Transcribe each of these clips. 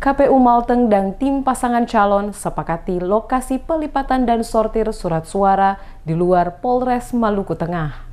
KPU Malteng dan tim pasangan calon sepakati lokasi pelipatan dan sortir surat suara di luar Polres Maluku Tengah.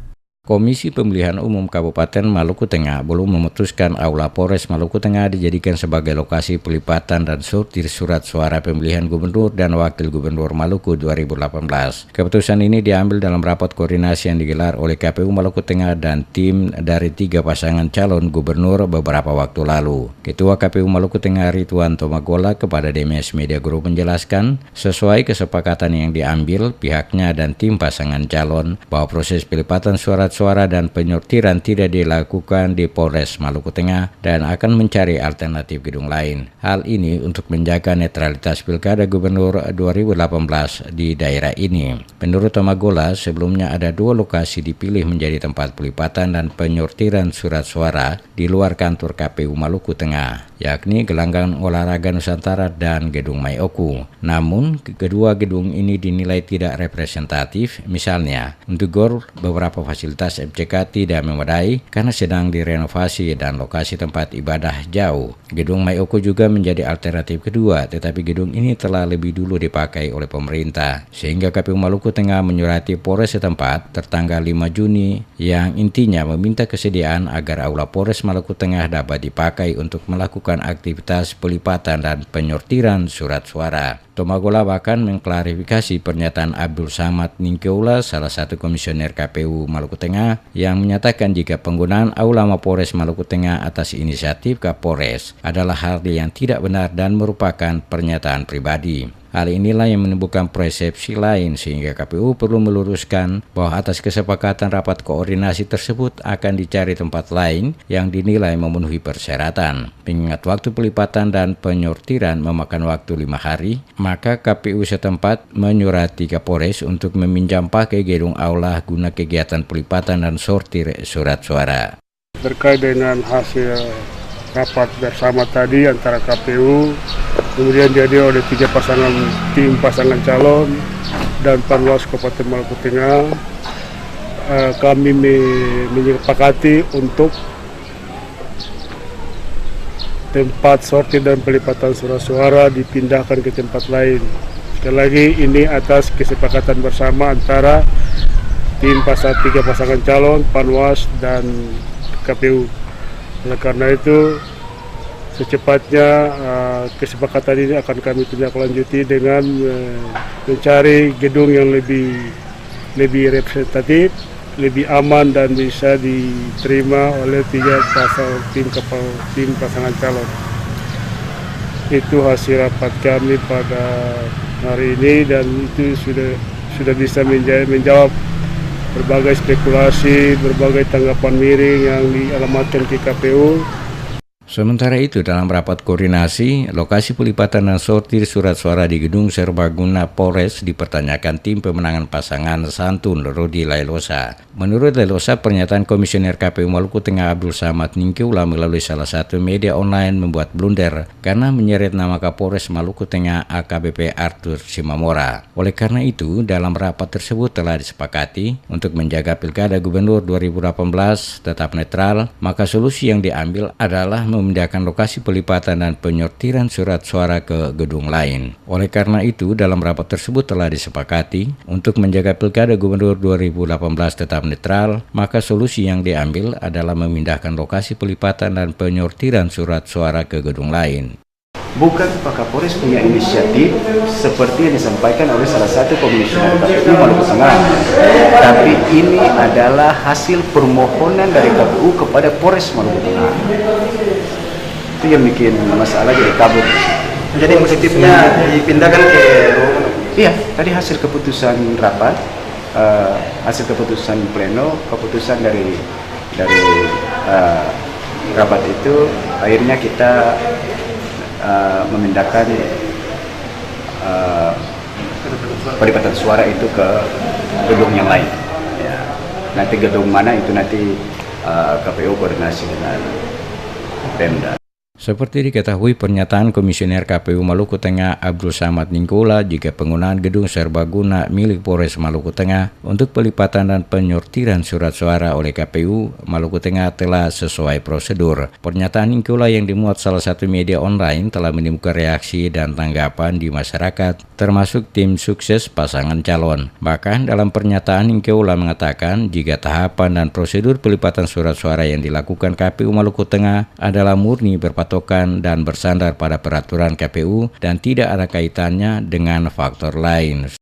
Komisi Pemilihan Umum Kabupaten Maluku Tengah belum memutuskan Aula Polres Maluku Tengah dijadikan sebagai lokasi pelipatan dan sortir surat suara pemilihan Gubernur dan Wakil Gubernur Maluku 2018. Keputusan ini diambil dalam rapat koordinasi yang digelar oleh KPU Maluku Tengah dan tim dari 3 pasangan calon gubernur beberapa waktu lalu. Ketua KPU Maluku Tengah Ridwan Tomagola kepada DMS Media Group menjelaskan, sesuai kesepakatan yang diambil pihaknya dan tim pasangan calon bahwa proses pelipatan surat suara dan penyortiran tidak dilakukan di Polres Maluku Tengah dan akan mencari alternatif gedung lain. Hal ini untuk menjaga netralitas Pilkada Gubernur 2018 di daerah ini. Menurut Tomagola, sebelumnya ada 2 lokasi dipilih menjadi tempat pelipatan dan penyortiran surat suara di luar kantor KPU Maluku Tengah, yakni Gelanggang Olahraga Nusantara dan Gedung Maioku. Namun, kedua gedung ini dinilai tidak representatif, misalnya untuk GOR beberapa fasilitas FCK tidak memadai karena sedang direnovasi dan lokasi tempat ibadah jauh. Gedung Maioku juga menjadi alternatif kedua, tetapi gedung ini telah lebih dulu dipakai oleh pemerintah, sehingga KPU Maluku Tengah menyurati Polres setempat tertanggal 5 Juni yang intinya meminta kesediaan agar Aula Polres Maluku Tengah dapat dipakai untuk melakukan aktivitas pelipatan dan penyortiran surat suara. Tomagola bahkan mengklarifikasi pernyataan Abdul Samad Ningkeula, salah satu komisioner KPU Maluku Tengah, yang menyatakan jika penggunaan Aula Mapolres Maluku Tengah atas inisiatif Kapolres adalah hal yang tidak benar dan merupakan pernyataan pribadi. Hal inilah yang menimbulkan persepsi lain sehingga KPU perlu meluruskan bahwa atas kesepakatan rapat koordinasi tersebut akan dicari tempat lain yang dinilai memenuhi persyaratan. Mengingat waktu pelipatan dan penyortiran memakan waktu 5 hari, maka KPU setempat menyurati Kapolres untuk meminjam pakai gedung aula guna kegiatan pelipatan dan sortir surat suara. Terkait dengan hasil rapat bersama tadi antara KPU, kemudian dihadir oleh 3 tim pasangan calon dan Panwas Kabupaten Maluku Tengah, kami menyepakati untuk tempat sortir dan pelipatan surat suara dipindahkan ke tempat lain. Sekali lagi ini atas kesepakatan bersama antara 3 pasangan calon, Panwas dan KPU. Oleh karena itu secepatnya kesepakatan ini akan kami tindak lanjuti dengan mencari gedung yang lebih representatif, lebih aman dan bisa diterima oleh 3 tim pasangan calon. Itu hasil rapat kami pada hari ini dan itu sudah bisa menjawab berbagai spekulasi, berbagai tanggapan miring yang dialamatkan ke KPU. Sementara itu, dalam rapat koordinasi, lokasi pelipatan dan sortir surat suara di Gedung Serbaguna Polres dipertanyakan tim pemenangan pasangan Santun Rudi Lailosa. Menurut Lailosa, pernyataan Komisioner KPU Maluku Tengah Abdul Samad Ningkeula melalui salah satu media online membuat blunder karena menyeret nama Kapolres Maluku Tengah AKBP Arthur Simamora. Oleh karena itu, dalam rapat tersebut telah disepakati untuk menjaga Pilkada Gubernur 2018 tetap netral, maka solusi yang diambil adalah memindahkan lokasi pelipatan dan penyortiran surat suara ke gedung lain. Oleh karena itu, dalam rapat tersebut telah disepakati untuk menjaga Pilkada Gubernur 2018 tetap netral, maka solusi yang diambil adalah memindahkan lokasi pelipatan dan penyortiran surat suara ke gedung lain. Bukan Pak Kapolres punya inisiatif seperti yang disampaikan oleh salah satu komisioner KPU Maluku Tengah, tapi ini adalah hasil permohonan dari KPU kepada Polres Maluku Tengah. Itu yang bikin masalah jadi kabur. Jadi positifnya dipindahkan ke... Iya, tadi hasil keputusan rapat, hasil keputusan pleno, keputusan dari rapat itu, akhirnya kita memindahkan pelipatan suara itu ke gedung yang lain. Ya. Nanti gedung mana itu nanti KPU koordinasi dengan Pemda. Seperti diketahui pernyataan Komisioner KPU Maluku Tengah Abdul Samad Ninggola jika penggunaan gedung serbaguna milik Polres Maluku Tengah untuk pelipatan dan penyortiran surat suara oleh KPU Maluku Tengah telah sesuai prosedur. Pernyataan Ninggola yang dimuat salah satu media online telah menimbulkan reaksi dan tanggapan di masyarakat, termasuk tim sukses pasangan calon. Bahkan dalam pernyataan Ninggola mengatakan jika tahapan dan prosedur pelipatan surat suara yang dilakukan KPU Maluku Tengah adalah murni berpatokan dan bersandar pada peraturan KPU dan tidak ada kaitannya dengan faktor lain.